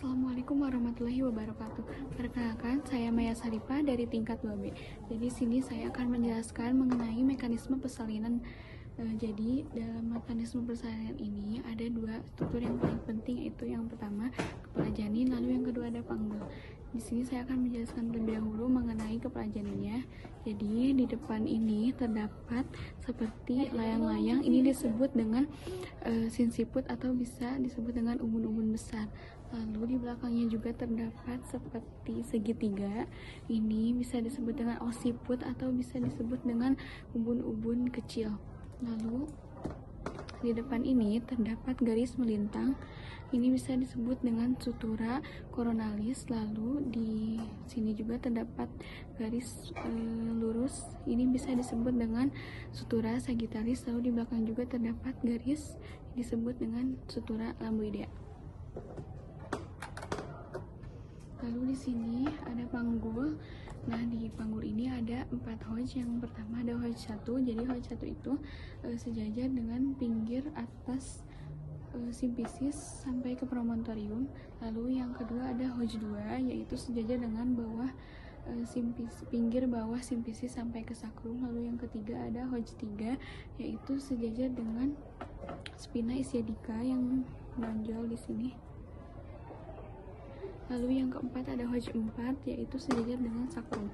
Assalamualaikum warahmatullahi wabarakatuh. Perkenalkan, saya Maya Sarifa dari tingkat 2B. Jadi sini saya akan menjelaskan mengenai mekanisme persalinan. Jadi dalam mekanisme persalinan ini ada dua struktur yang paling penting, yaitu yang pertama kepala janin, lalu yang kedua ada panggul. Di sini saya akan menjelaskan terlebih dahulu mengenai kepala janinnya. Jadi di depan ini terdapat seperti layang-layang, ini disebut dengan sinsiput atau bisa disebut dengan ubun-ubun besar. Lalu di belakangnya juga terdapat seperti segitiga, ini bisa disebut dengan occiput atau bisa disebut dengan ubun-ubun kecil. Lalu di depan ini terdapat garis melintang, ini bisa disebut dengan sutura coronalis. Lalu di sini juga terdapat garis lurus, ini bisa disebut dengan sutura sagittalis. Lalu di belakang juga terdapat garis disebut dengan sutura lamboidea. Lalu di sini ada panggul. Nah, di panggul ini ada 4 Hodge. Yang pertama ada Hodge 1. Jadi Hodge 1 itu sejajar dengan pinggir atas simpisis sampai ke promontorium. Lalu yang kedua ada Hodge 2, yaitu sejajar dengan bawah pinggir bawah simpisis sampai ke sakrum. Lalu yang ketiga ada Hodge 3, yaitu sejajar dengan spina ischiadica yang menonjol di sini. Lalu yang keempat ada Hodge 4, yaitu sejajar dengan sakrum.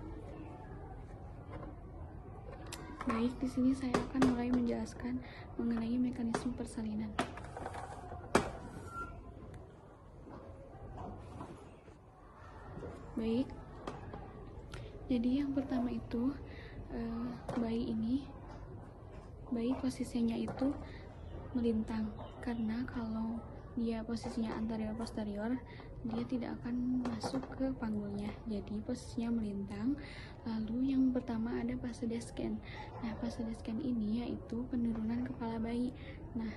Baik, di sini saya akan mulai menjelaskan mengenai mekanisme persalinan. Baik, jadi yang pertama itu bayi posisinya itu melintang, karena kalau dia posisinya anterior posterior, dia tidak akan masuk ke panggulnya, jadi posisinya melintang. Lalu yang pertama ada fase descent. Nah, fase descent ini yaitu penurunan kepala bayi. Nah,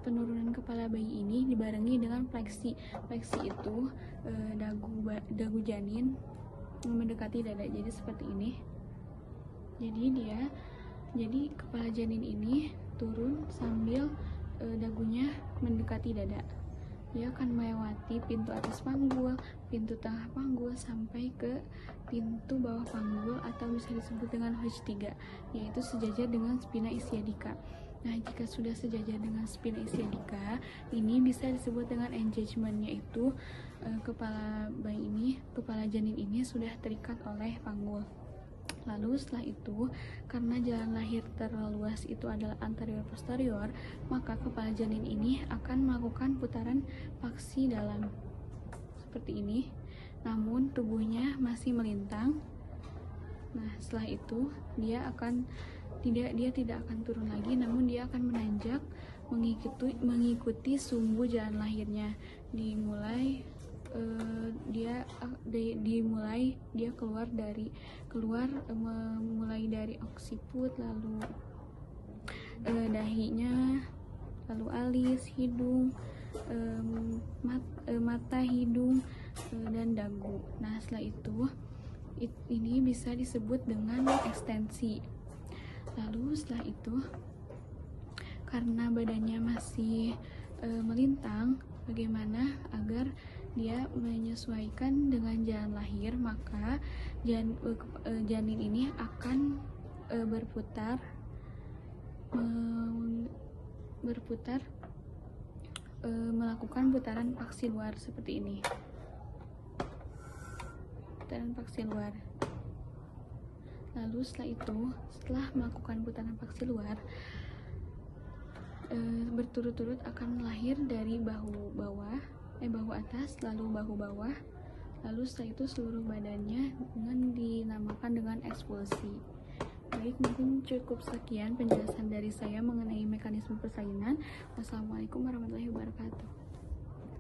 penurunan kepala bayi ini dibarengi dengan fleksi. Fleksi itu dagu janin mendekati dada, jadi seperti ini. Jadi kepala janin ini turun sambil dagunya mendekati dada. Dia akan melewati pintu atas panggul, pintu tengah panggul, sampai ke pintu bawah panggul atau bisa disebut dengan Hodge 3, yaitu sejajar dengan spina ischiadica. Nah, jika sudah sejajar dengan spina ischiadica, ini bisa disebut dengan engagement, yaitu kepala janin ini sudah terikat oleh panggul. Lalu setelah itu, karena jalan lahir terluas itu adalah anterior posterior, maka kepala janin ini akan melakukan putaran paksi dalam seperti ini, namun tubuhnya masih melintang. Nah, setelah itu dia tidak akan turun lagi, namun dia akan menanjak mengikuti sumbu jalan lahirnya. Dia mulai dari occiput, lalu dahinya, lalu alis, hidung, mata, hidung, dan dagu. Nah, setelah itu ini bisa disebut dengan ekstensi. Lalu setelah itu, karena badannya masih melintang, bagaimana agar dia menyesuaikan dengan jalan lahir, maka janin ini akan berputar melakukan putaran paksi luar seperti ini. Putaran paksi luar. Lalu setelah melakukan putaran paksi luar, berturut-turut akan lahir dari bahu atas, lalu bahu bawah, lalu setelah itu seluruh badannya dinamakan dengan ekspulsi. Baik, mungkin cukup sekian penjelasan dari saya mengenai mekanisme persalinan. Wassalamualaikum warahmatullahi wabarakatuh.